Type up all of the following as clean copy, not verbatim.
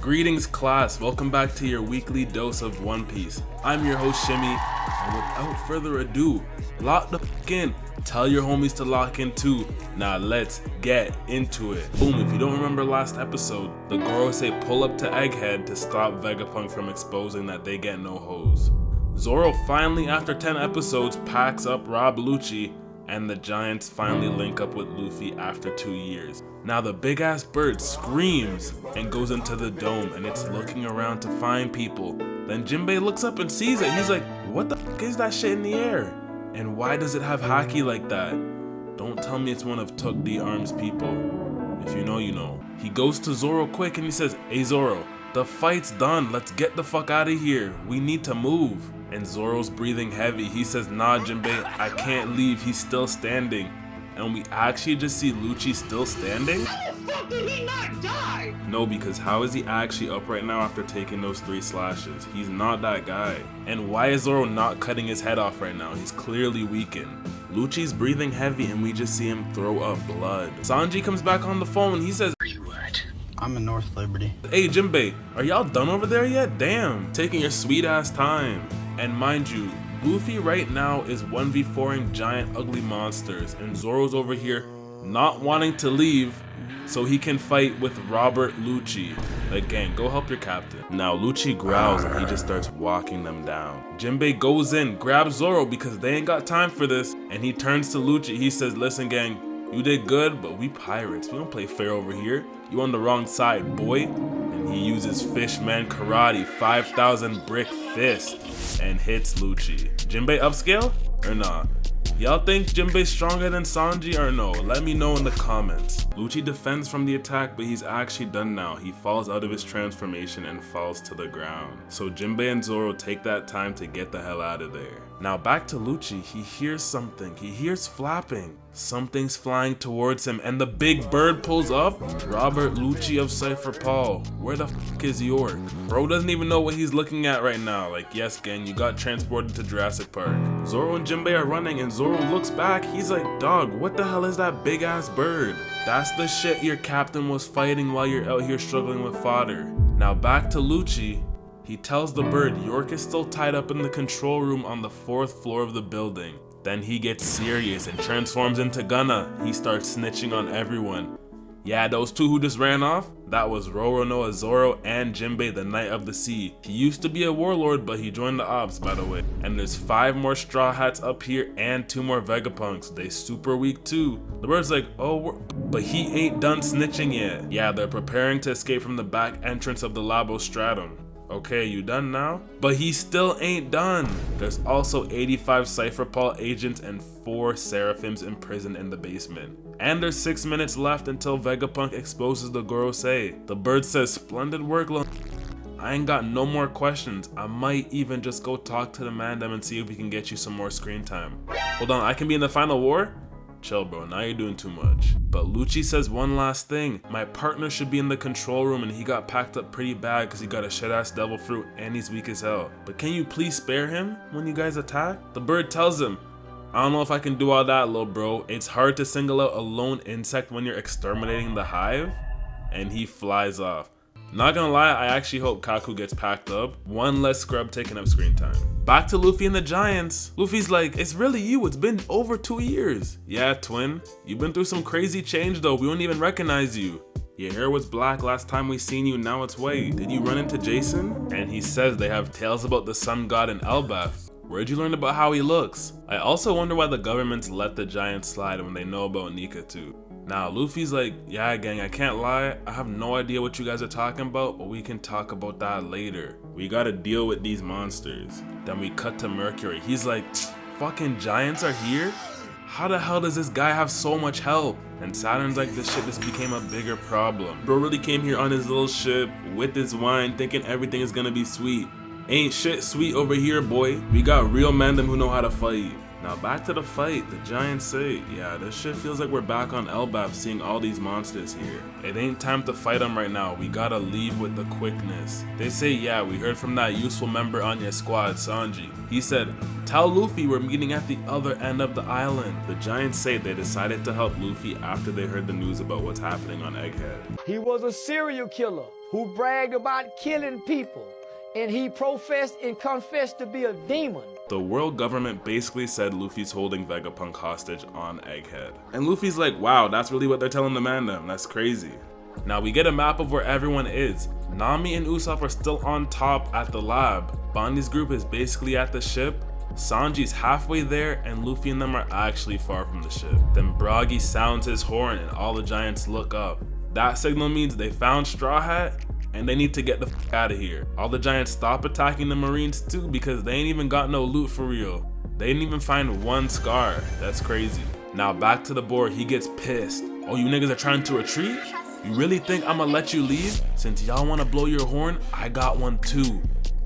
Greetings class, welcome back to your weekly dose of One Piece. I'm your host Shimmy, and without further ado, lock the f*** in. Tell your homies to lock in too. Now let's get into it. Boom, if you don't remember last episode, the Gorosei pull up to Egghead to stop Vegapunk from exposing that they get no hoes. Zoro finally, after 10 episodes, packs up Rob Lucci, and the Giants finally link up with Luffy after 2 years. Now the big ass bird screams and goes into the dome, and it's looking around to find people. Then Jimbe looks up and sees it. He's like, what the f is that shit in the air? And why does it have haki like that? Don't tell me it's one of Took the Arm's people. If you know, you know. He goes to Zoro quick and he says, hey Zoro, the fight's done. Let's get the fuck out of here. We need to move. And Zoro's breathing heavy. He says, nah Jimbe, I can't leave. He's still standing. And we actually just see Lucci still standing? How the fuck did he not die? No, because how is he actually up right now after taking those 3 slashes? He's not that guy. And why is Zoro not cutting his head off right now? He's clearly weakened. Lucci's breathing heavy and we just see him throw up blood. Sanji comes back on the phone and he says, Where you at? I'm in North Liberty. hey Jimbe, are y'all done over there yet? Damn, taking your sweet ass time. And mind you, Luffy right now is 1v4ing giant ugly monsters, and Zoro's over here not wanting to leave so he can fight with Robert Lucci. Like, gang, go help your captain. Now Lucci growls and he just starts walking them down. Jimbe goes in, grabs Zoro because they ain't got time for this, and he turns to Lucci. He says, listen gang, you did good, but we pirates, we don't play fair over here. You on the wrong side, boy. And he uses Fishman Karate 5,000 brick fist and hits Lucci. Jimbe upscale or nah? Y'all think Jimbe's stronger than Sanji or no? Let me know in the comments. Lucci defends from the attack, but he's actually done now. He falls out of his transformation and falls to the ground. So Jimbe and Zoro take that time to get the hell out of there. Now back to Lucci, he hears something. He hears flapping. Something's flying towards him and the big bird pulls up. Robert Lucci of Cypher Paul. Where the f is York? Bro doesn't even know what he's looking at right now. Like, yes gang, you got transported to Jurassic Park. Zoro and Jimbe are running and Zoro looks back. He's like, dog, what the hell is that big ass bird? That's the shit your captain was fighting while you're out here struggling with fodder. Now back to Lucci. He tells the bird York is still tied up in the control room on the 4th floor of the building. Then he gets serious and transforms into Gunna. He starts snitching on everyone. Yeah, those 2 who just ran off, that was Roronoa Zoro and Jimbe the Knight of the Sea. He used to be a warlord, but he joined the ops, by the way. And there's 5 more Straw Hats up here and 2 more Vegapunks. They super weak too. The bird's like, oh, but he ain't done snitching yet. Yeah, they're preparing to escape from the back entrance of the Labo Stratum. Okay, you done now? But he still ain't done. There's also 85 Cypher Paul agents and 4 Seraphims imprisoned in the basement. And there's 6 minutes left until Vegapunk exposes the Gorosei. The bird says, splendid work, I ain't got no more questions. I might even just go talk to the Mandem and see if we can get you some more screen time. Hold on, I can be in the final war? Chill bro, now you're doing too much. But Lucci says one last thing. My partner should be in the control room and he got packed up pretty bad because he got a shit ass devil fruit and he's weak as hell. But can you please spare him when you guys attack? The bird tells him, I don't know if I can do all that little bro. It's hard to single out a lone insect when you're exterminating the hive. And he flies off. Not gonna lie, I actually hope Kaku gets packed up. One less scrub taking up screen time. Back to Luffy and the Giants. Luffy's like, it's really you, it's been over 2 years. Yeah, twin, you've been through some crazy change though, we don't even recognize you. Your hair was black last time we seen you, now it's white. Did you run into Jason? And he says they have tales about the sun god in Elbaf. Where'd you learn about how he looks? I also wonder why the governments let the Giants slide when they know about Nikka too. Now Luffy's like, yeah gang, I can't lie, I have no idea what you guys are talking about, but we can talk about that later. We gotta deal with these monsters. Then we cut to Mercury. He's like, fucking Giants are here? How the hell does this guy have so much help? And Saturn's like, this shit just became a bigger problem. Bro really came here on his little ship with his wine thinking everything is gonna be sweet. Ain't shit sweet over here, boy. We got real men who know how to fight. Now back to the fight. The Giants say, yeah, this shit feels like we're back on Elbaf seeing all these monsters here. It ain't time to fight them right now. We gotta leave with the quickness. They say, yeah, we heard from that useful member on your squad, Sanji. He said, tell Luffy we're meeting at the other end of the island. The Giants say they decided to help Luffy after they heard the news about what's happening on Egghead. He was a serial killer. who bragged about killing people, and he professed and confessed to be a demon. The world government basically said Luffy's holding Vegapunk hostage on Egghead. And Luffy's like, wow, that's really what they're telling the man them. That's crazy. Now we get a map of where everyone is. Nami and Usopp are still on top at the lab. Bonney's group is basically at the ship. Sanji's halfway there, and Luffy and them are actually far from the ship. Then Bragi sounds his horn and all the giants look up. That signal means they found Straw Hat and they need to get the f out of here. All the giants stop attacking the Marines too because they ain't even got no loot for real. They didn't even find one scar. That's crazy. Now back to the board, he gets pissed. Oh, you niggas are trying to retreat? You really think I'ma let you leave? Since y'all wanna blow your horn, I got one too.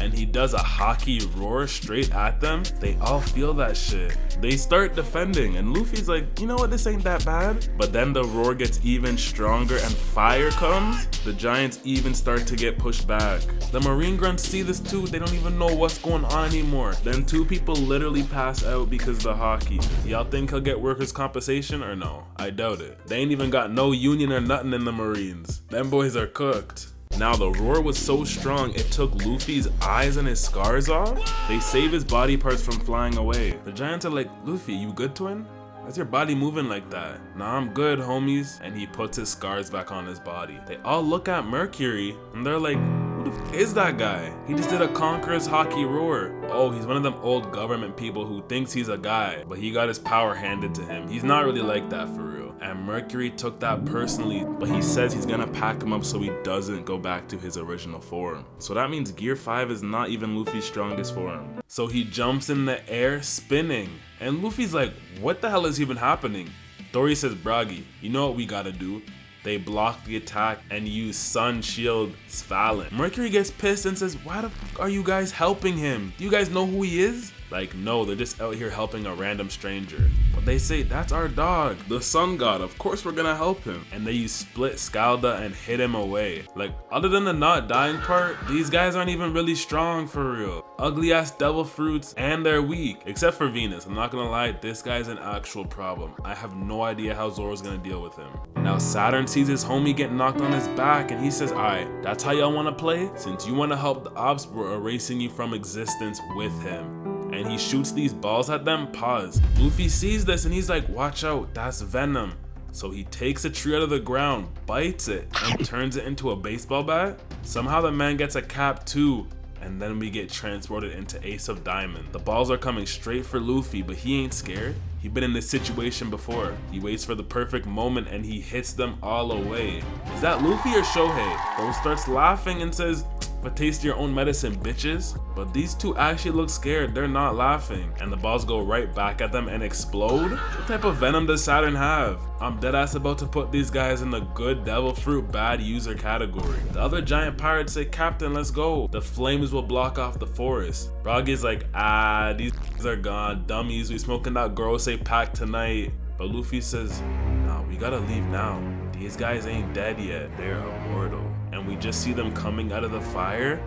And he does a hockey roar straight at them. They all feel that shit. They start defending and Luffy's like, you know what, this ain't that bad. But then the roar gets even stronger and fire comes. The giants even start to get pushed back. The marine grunts see this too. They don't even know what's going on anymore. Then two people literally pass out because of the hockey. Y'all think he'll get workers' compensation or no? I doubt it. They ain't even got no union or nothing in the Marines. Them boys are cooked. Now the roar was so strong it took Luffy's eyes and his scars off. They save his body parts from flying away. The giants are like, Luffy, you good, twin? Why's your body moving like that? Nah, I'm good, homies. And he puts his scars back on his body. They all look at Mercury and they're like, who the f is that guy? He just did a conqueror's hockey roar. Oh, he's one of them old government people who thinks he's a guy, but he got his power handed to him. He's not really like that for real. And Mercury took that personally, but he says he's gonna pack him up so he doesn't go back to his original form. So that means Gear 5 is not even Luffy's strongest form. So he jumps in the air, spinning. And Luffy's like, what the hell is even happening? Dory says, Bragi, you know what we gotta do? They block the attack and use Sun Shield Svalin. Mercury gets pissed and says, why the f are you guys helping him? Do you guys know who he is? Like, no, they're just out here helping a random stranger. But they say, that's our dog, the sun god, of course we're gonna help him. And they use Split Scalda and hit him away. Like, other than the not dying part, these guys aren't even really strong for real. Ugly ass devil fruits, and they're weak. Except for Venus, I'm not gonna lie, this guy's an actual problem. I have no idea how Zoro's gonna deal with him. Now Saturn sees his homie get knocked on his back and he says, alright, that's how y'all wanna play? Since you wanna help the ops, we're erasing you from existence with him. And he shoots these balls at them. Pause. Luffy sees this and he's like, watch out, that's venom. So he takes a tree out of the ground, bites it, and turns it into a baseball bat. Somehow the man gets a cap too, and then we get transported into Ace of Diamond. The balls are coming straight for Luffy, but he ain't scared. He's been in this situation before. He waits for the perfect moment and he hits them all away. Is that Luffy or Shohei? Bro starts laughing and says, but taste your own medicine, bitches. But these two actually look scared. They're not laughing. And the balls go right back at them and explode? What type of venom does Saturn have? I'm deadass about to put these guys in the good devil fruit bad user category. The other giant pirates say, Captain, let's go. The flames will block off the forest. Bragi's like, these are gone. Dummies, we smoking that Gorosei pack tonight. But Luffy says, nah, we gotta leave now. These guys ain't dead yet. They're immortal. And we just see them coming out of the fire,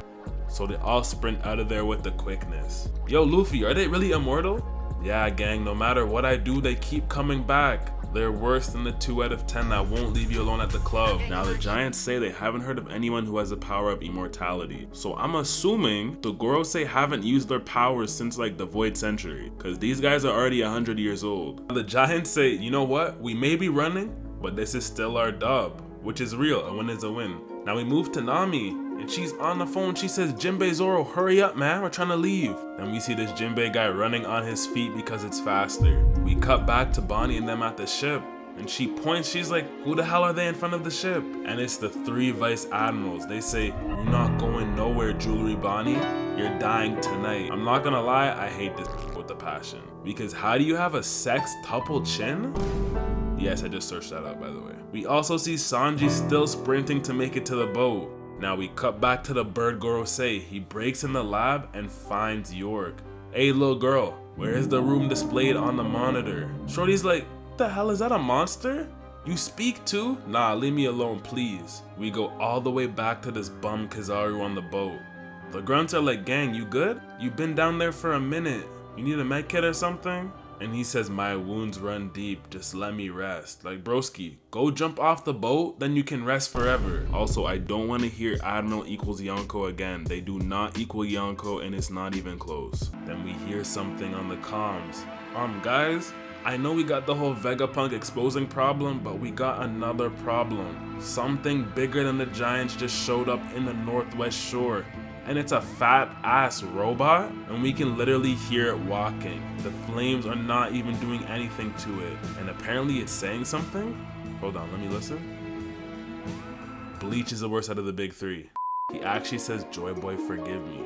so they all sprint out of there with the quickness. Yo, Luffy, are they really immortal? Yeah, gang, no matter what I do, they keep coming back. They're worse than the 2 out of 10 that won't leave you alone at the club. Now, the giants say they haven't heard of anyone who has the power of immortality. So I'm assuming the Gorosei haven't used their powers since like the Void Century, because these guys are already 100 years old. The giants say, you know what? We may be running, but this is still our dub, which is real. A win is a win. Now we move to Nami, and she's on the phone. She says, Jimbe, Zoro, hurry up, man. We're trying to leave. And we see this Jimbe guy running on his feet because it's faster. We cut back to Bonney and them at the ship. And she points, she's like, who the hell are they in front of the ship? And it's the 3 vice admirals. They say, you're not going nowhere, Jewelry Bonney. You're dying tonight. I'm not gonna lie, I hate this with a passion. Because how do you have a sextuple chin? Yes, I just searched that out, by the way. We also see Sanji still sprinting to make it to the boat. Now we cut back to the bird Gorosei. He breaks in the lab and finds York. Hey, little girl, where is the room displayed on the monitor? Shorty's like, what the hell, is that a monster? You speak too? Nah, leave me alone, please. We go all the way back to this bum Kizaru on the boat. The grunts are like, gang, you good? You've been down there for a minute. You need a med kit or something? And he says, my wounds run deep, just let me rest. Like, broski, go jump off the boat, then you can rest forever. Also, I don't want to hear Admiral equals Yonko again. They do not equal Yonko, and it's not even close. Then we hear something on the comms. Guys, I know we got the whole Vegapunk exposing problem, but we got another problem. Something bigger than the Giants just showed up in the Northwest Shore. And it's a fat ass robot, and we can literally hear it walking. The flames are not even doing anything to it, and apparently it's saying something. Hold on, let me listen. Bleach is the worst out of the big three. He actually says, Joy Boy, forgive me.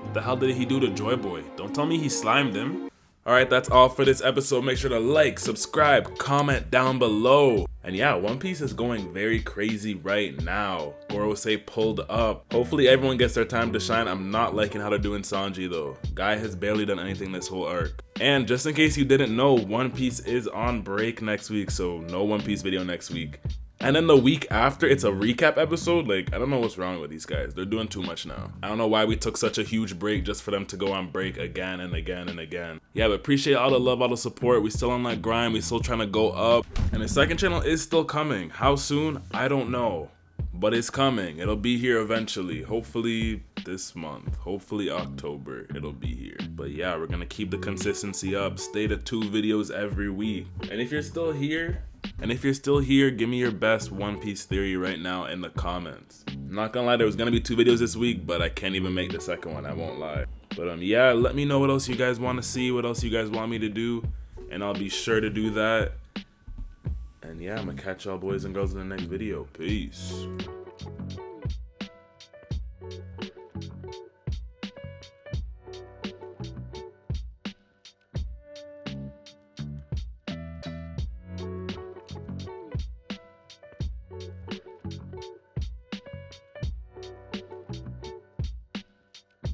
What the hell did he do to Joy Boy? Don't tell me he slimed him. Alright, that's all for this episode. Make sure to like, subscribe, comment down below. And yeah, One Piece is going very crazy right now. Gorosei pulled up. Hopefully everyone gets their time to shine. I'm not liking how they're doing Sanji though. Guy has barely done anything this whole arc. And just in case you didn't know, One Piece is on break next week, so no One Piece video next week. And then the week after, it's a recap episode. Like, I don't know what's wrong with these guys. They're doing too much now. I don't know why we took such a huge break just for them to go on break again and again and again. Yeah, but appreciate all the love, all the support. We still on that grind. We still trying to go up. And the second channel is still coming. How soon? I don't know. But it's coming. It'll be here eventually. Hopefully this month. Hopefully October. It'll be here. But yeah, we're gonna keep the consistency up. Stay to 2 videos every week. And if you're still here, give me your best One Piece theory right now in the comments. I'm not gonna lie, there was gonna be 2 videos this week, but I can't even make the second one, I won't lie. But yeah, let me know what else you guys want to see, what else you guys want me to do, and I'll be sure to do that. And yeah, I'm gonna catch y'all boys and girls in the next video. Peace.